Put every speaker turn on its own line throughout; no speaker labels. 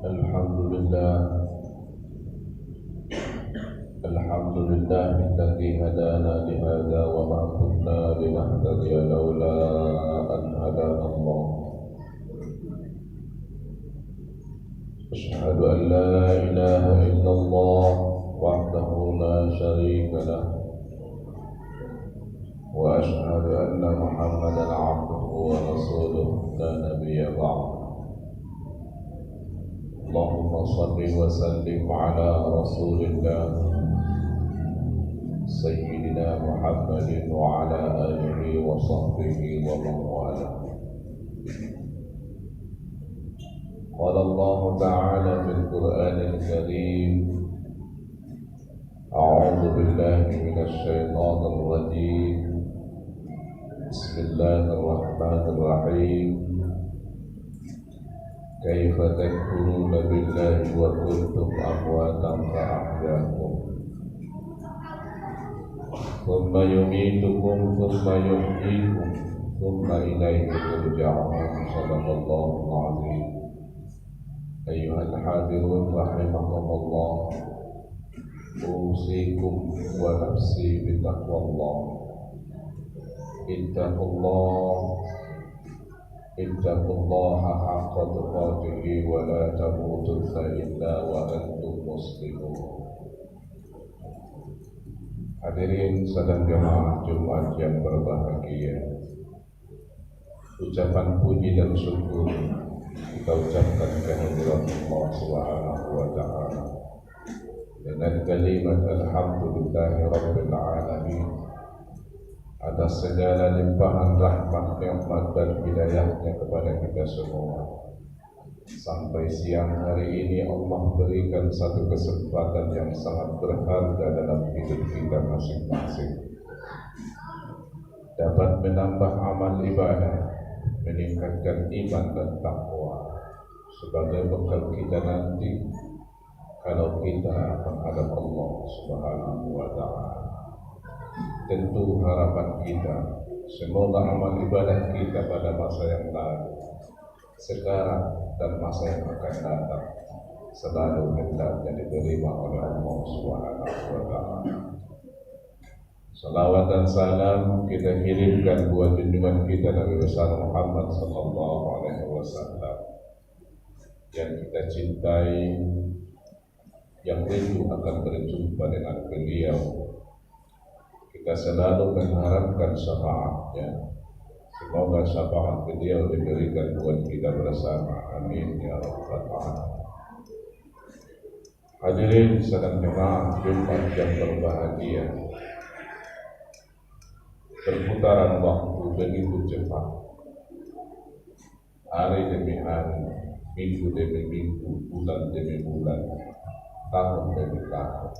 Alhamdulillah alladzi hadana li hadza wa ma kunna linahtadiya laula an hadana Allah. Asyhadu an la ilaha illallah wahdahu la syarika lah wa asyhadu anna Muhammadan 'abduhu wa rasuluhu la nabiyya ba'd. Allahumma shalli wa sallim ala rasulillah Sayyidina Muhammadin wa ala alihi wa sahbihi wa man wala. Qala Allah Ta'ala fil Qur'anil Karim, A'udzu billahi minasy syaithanir rajim. Bismillahirrahmanirrahim. Kaifa takfuruna billahi wa kuntum amwatan fa ahyaakum thumma yumitukum thumma yuhyikum thumma ilayhi turja'un. Shadaqallahu al-'azim. Ayyuhal hadirun rahimakumullah, usikum wa nafsi bitaqwallah. Ittaqullaha haqqa tuqatih wa la tamutunna illa wa antum muslimun. Hadirin saudara jemaah Jumat yang berbahagia, ucapan puji dan syukur kita ucapkan kehadirat Allah Subhanahu wa Ta'ala dengan kalimat alhamdulillahi rabbil alamin atas segala limpahan rahmat, nikmat dan hidayahnya kepada kita semua. Sampai siang hari ini Allah berikan satu kesempatan yang sangat berharga dalam hidup kita masing-masing, dapat menambah amal ibadah, meningkatkan iman dan takwa sebagai bekal kita nanti kalau kita menghadap Allah Subhanahu wa Ta'ala. Tentu harapan kita semoga amal ibadah kita pada masa yang lalu, sekarang dan masa yang akan datang selalu hendaknya diterima oleh Allah Subhanahu wa Ta'ala. Salawat dan salam kita kirimkan buat junjungan kita Nabi besar Muhammad sallallahu alaihi wasallam yang kita cintai, yang rindu akan berjumpa dengan beliau. Kita selalu mengharapkan syafaatnya. Semoga syafaat beliau diberikan buat kita bersama. Amin ya rabbal alamin. Hadirin sedang jemaah Jumat yang berbahagia, perputaran waktu begitu cepat, hari demi hari, minggu demi minggu, bulan demi bulan, tahun demi tahun.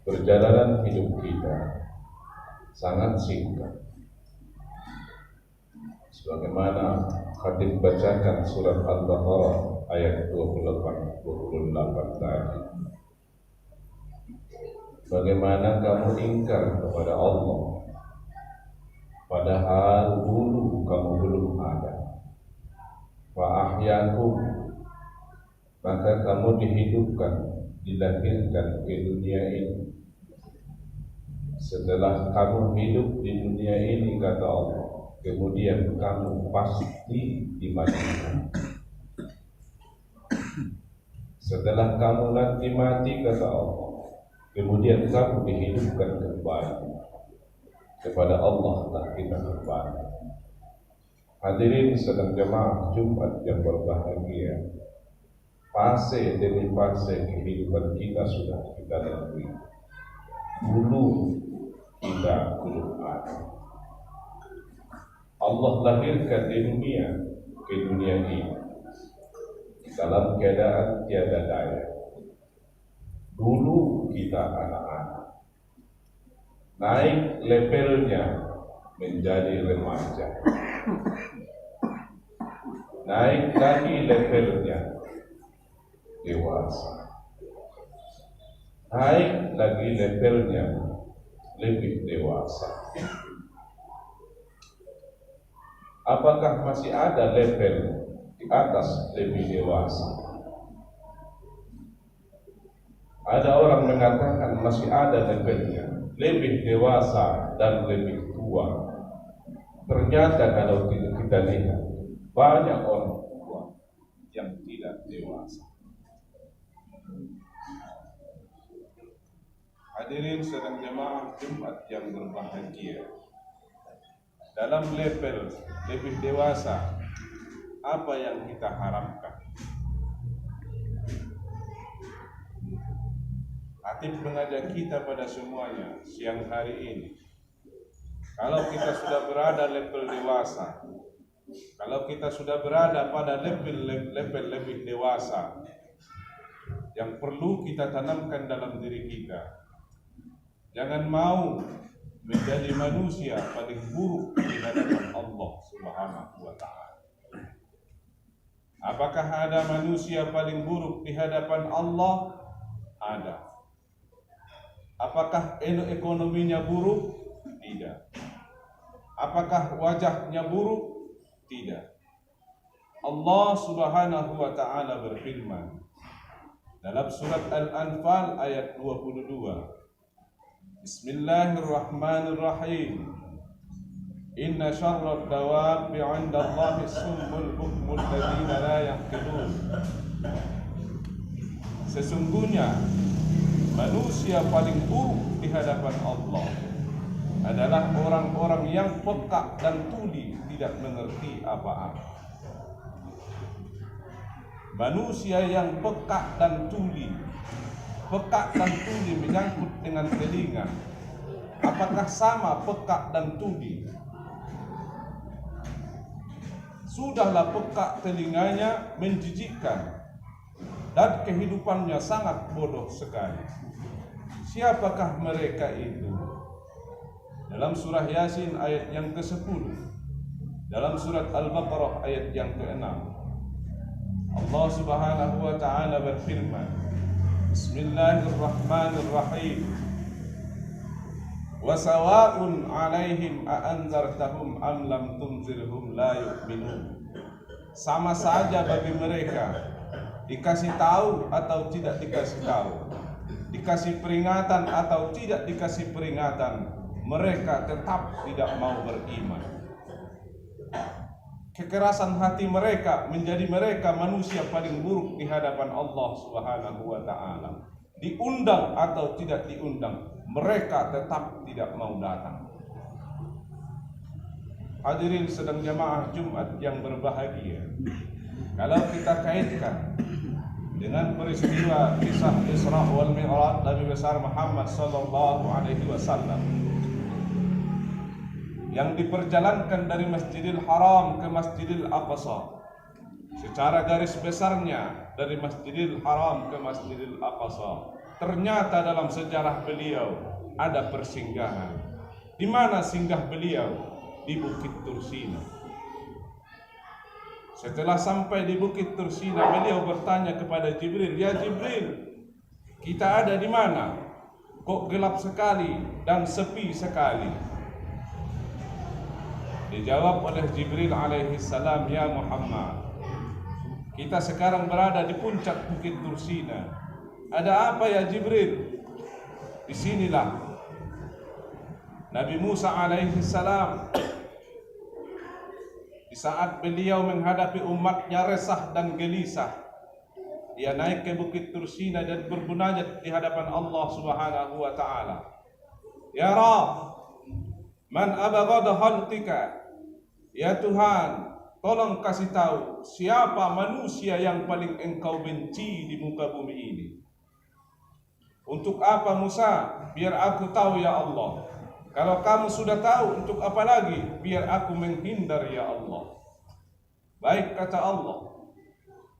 Perjalanan hidup kita sangat singkat. Sebagaimana khatib bacakan surat Al-Baqarah ayat 28 tadi. Bagaimana kamu ingkar kepada Allah padahal dulu kamu belum ada. Wa ahyakum, maka kamu dihidupkan, dilahirkan ke dunia ini. Setelah kamu hidup di dunia ini, kata Allah, kemudian kamu pasti dimatikan. Setelah kamu nanti mati, kata Allah, kemudian kamu dihidupkan kembali. Kepada Allah lah kita kembali. Hadirin sedang jemaah Jumat yang berbahagia, fase demi fase kehidupan kita sudah kita lalui. Dulu kita belum ada. Allah lahirkan di dunia, ke dunia ini dalam keadaan tiada daya. Dulu kita anak-anak, naik levelnya menjadi remaja, naik lagi levelnya dewasa, naik lagi levelnya lebih dewasa. Apakah masih ada level di atas lebih dewasa? Ada orang mengatakan masih ada levelnya, lebih dewasa dan lebih tua. Ternyata kalau kita lihat, banyak orang tua yang tidak dewasa. Hadirin sedang jemaah Jumat yang berbahagia, dalam level lebih dewasa, apa yang kita harapkan? Hatib mengajak kita pada semuanya siang hari ini, kalau kita sudah berada level dewasa, kalau kita sudah berada pada level lebih dewasa, yang perlu kita tanamkan dalam diri kita, jangan mau menjadi manusia paling buruk di hadapan Allah Subhanahu wa Ta'ala. Apakah ada manusia paling buruk di hadapan Allah? Ada. Apakah ekonominya buruk? Tidak. Apakah wajahnya buruk? Tidak. Allah Subhanahu wa Ta'ala berfirman dalam surat Al-Anfal ayat 22, Bismillahirrahmanirrahim. Inna syarrad dawabi 'inda Allahi summul bukmul ladzina la yaqilun. Sesungguhnya manusia paling buruk di hadapan Allah adalah orang-orang yang peka dan tuli, tidak mengerti apa-apa. Manusia yang peka dan tuli, menyangkut dengan telinga. Apakah sama peka dan tuli? Sudahlah peka telinganya menjijikkan dan kehidupannya sangat bodoh sekali. Siapakah mereka itu? Dalam surah Yasin ayat yang ke-10, dalam surat Al-Baqarah ayat yang ke-6, Allah Subhanahu wa Ta'ala berfirman, Bismillahirrahmanirrahim. Wa sawa'un 'alaihim a anzartahum am lam tunzirhum la yu'minun. Sama saja bagi mereka, dikasih tahu atau tidak dikasih tahu, dikasih peringatan atau tidak dikasih peringatan, mereka tetap tidak mau beriman. Kekerasan hati mereka menjadi mereka manusia paling buruk di hadapan Allah Subhanahu wa Ta'ala. Diundang atau tidak diundang, mereka tetap tidak mau datang. Hadirin sedang jemaah Jumat yang berbahagia, kalau kita kaitkan dengan peristiwa kisah Isra wal Mi'raj Nabi besar Muhammad sallallahu alaihi wasallam yang diperjalankan dari Masjidil Haram ke Masjidil Aqsa, secara garis besarnya dari Masjidil Haram ke Masjidil Aqsa, ternyata dalam sejarah beliau ada persinggahan. Di mana singgah beliau? Di Bukit Tursina. Setelah sampai di Bukit Tursina, beliau bertanya kepada Jibril, "Ya Jibril, kita ada di mana? Kok gelap sekali dan sepi sekali?" Dijawab oleh Jibril alaihi salam, "Ya Muhammad, kita sekarang berada di puncak Bukit Tursina." "Ada apa ya Jibril?" "Disinilah Nabi Musa alaihi salam, di saat beliau menghadapi umatnya resah dan gelisah, dia naik ke Bukit Tursina dan bermunajat di hadapan Allah Subhanahu wa Ta'ala. Ya Rabb, man abghada khalqika, ya Tuhan, tolong kasih tahu siapa manusia yang paling engkau benci di muka bumi ini." "Untuk apa Musa? Biar aku tahu ya Allah." "Kalau kamu sudah tahu, untuk apa lagi? Biar aku menghindar ya Allah." "Baik," kata Allah,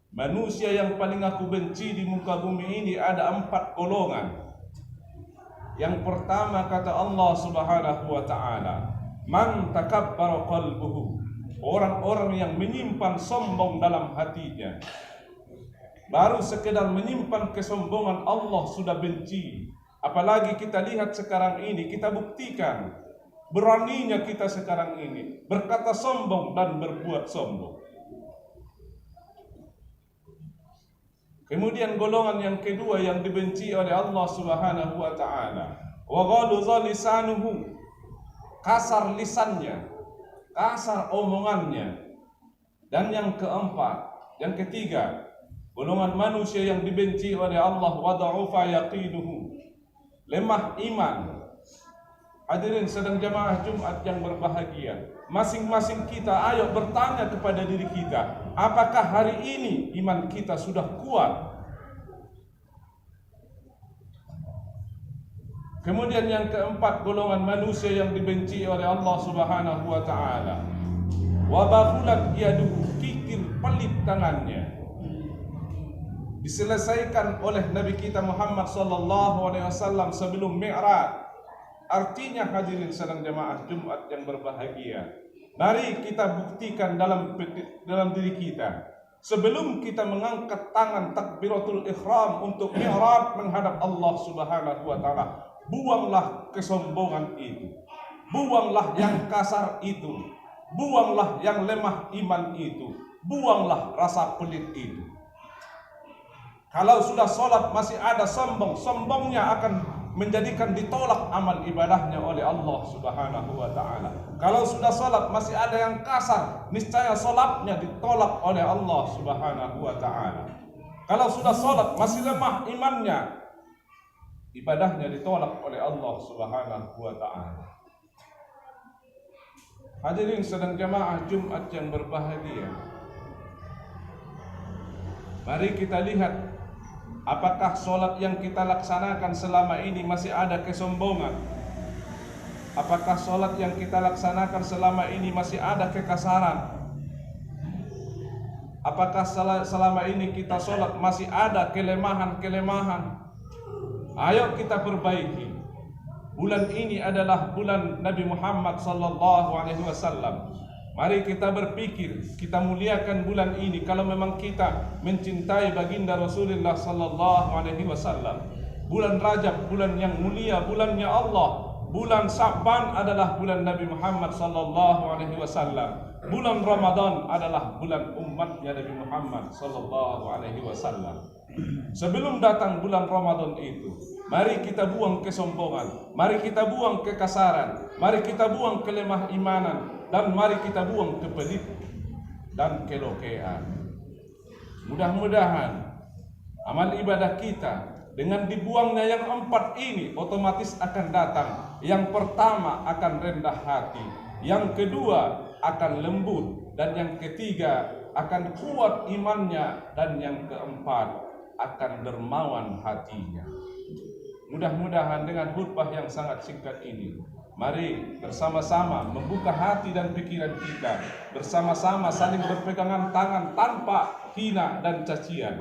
"manusia yang paling aku benci di muka bumi ini ada 4 golongan. Yang pertama," kata Allah Subhanahu wa Ta'ala, "man takabbara qalbuhu," orang-orang yang menyimpan sombong dalam hatinya. Baru sekedar menyimpan kesombongan Allah sudah benci.
Apalagi kita lihat sekarang ini, kita buktikan beraninya kita sekarang ini berkata sombong dan berbuat sombong. Kemudian golongan yang kedua yang dibenci oleh Allah Subhanahu wa taala, wa ghalidha lisanuhu, kasar lisannya, kasar omongannya. Dan yang keempat, yang ketiga, golongan manusia yang dibenci oleh Allah, wa dha'ufa yaqinuhu, lemah iman. Hadirin sedang jamaah Jumat yang berbahagia, masing-masing kita ayo bertanya kepada diri kita, apakah hari ini iman kita sudah kuat? Kemudian yang keempat, golongan manusia yang dibenci oleh Allah Subhanahu wa taala, wa bakhulat yaduhu, kikir pelit tangannya. Diselesaikan oleh Nabi kita Muhammad sallallahu alaihi wasallam sebelum Mi'raj. Artinya hadirin sedang jamaah Jumat yang berbahagia, mari kita buktikan dalam diri kita, sebelum kita mengangkat tangan takbiratul ihram untuk mi'raj menghadap Allah Subhanahu wa taala, buanglah kesombongan itu, buanglah yang kasar itu, buanglah yang lemah iman itu, buanglah rasa pelit itu. Kalau sudah sholat masih ada sombong, sombongnya akan menjadikan ditolak amal ibadahnya oleh Allah Subhanahu wa taala. Kalau sudah salat masih ada yang kasar, niscaya salatnya ditolak oleh Allah Subhanahu wa taala. Kalau sudah salat masih lemah imannya, ibadahnya ditolak oleh Allah Subhanahu wa taala. Hadirin sedang jamaah Jumat yang berbahagia, mari kita lihat, apakah sholat yang kita laksanakan selama ini masih ada kesombongan? Apakah sholat yang kita laksanakan selama ini masih ada kekasaran? Apakah selama ini kita sholat masih ada kelemahan-kelemahan? Ayo kita perbaiki. Bulan ini adalah bulan Nabi Muhammad sallallahu alaihi wasallam. Mari kita berpikir, kita muliakan bulan ini. Kalau memang kita mencintai baginda Rasulullah sallallahu alaihi wasallam, bulan Rajab bulan yang mulia, bulannya Allah. Bulan Sya'ban adalah bulan Nabi Muhammad sallallahu alaihi wasallam. Bulan Ramadan adalah bulan umatnya Nabi Muhammad sallallahu alaihi wasallam. Sebelum datang bulan Ramadan itu, mari kita buang kesombongan, mari kita buang kekasaran, mari kita buang kelemah imanan, dan mari kita buang kepelit dan kelokean. Mudah-mudahan amal ibadah kita dengan dibuangnya yang empat ini otomatis akan datang. Yang pertama akan rendah hati, yang kedua akan lembut, dan yang ketiga akan kuat imannya, dan yang keempat akan dermawan hatinya. Mudah-mudahan dengan khutbah yang sangat singkat ini, mari bersama-sama membuka hati dan pikiran kita, bersama-sama saling berpegangan tangan tanpa hina dan cacian.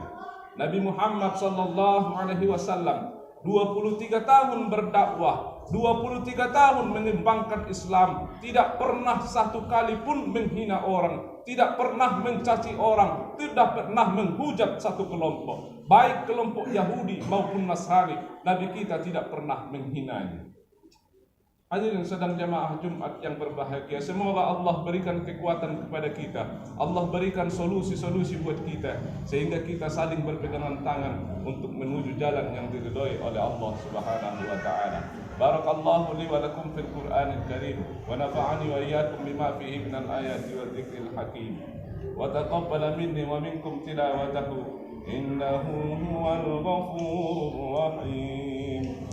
Nabi Muhammad sallallahu alaihi wasallam 23 tahun berdakwah, 23 tahun mengembangkan Islam, tidak pernah satu kali pun menghina orang, tidak pernah mencaci orang, tidak pernah menghujat satu kelompok, baik kelompok Yahudi maupun Nasrani. Nabi kita tidak pernah menghinanya. Hadirin sedang jamaah Jumat yang berbahagia, semoga Allah berikan kekuatan kepada kita, Allah berikan solusi-solusi buat kita, sehingga kita saling berpegangan tangan untuk menuju jalan yang diridhoi oleh Allah Subhanahu wa taala. Barakallahu li wa lakum fil Qur'anil Karim, wa nafa'ani wa iyyakum bima fihi minal ayati wa dzikril hakim, wa taqabbala minni wa minkum tilawatahu innahu huwal ghafurur rahim.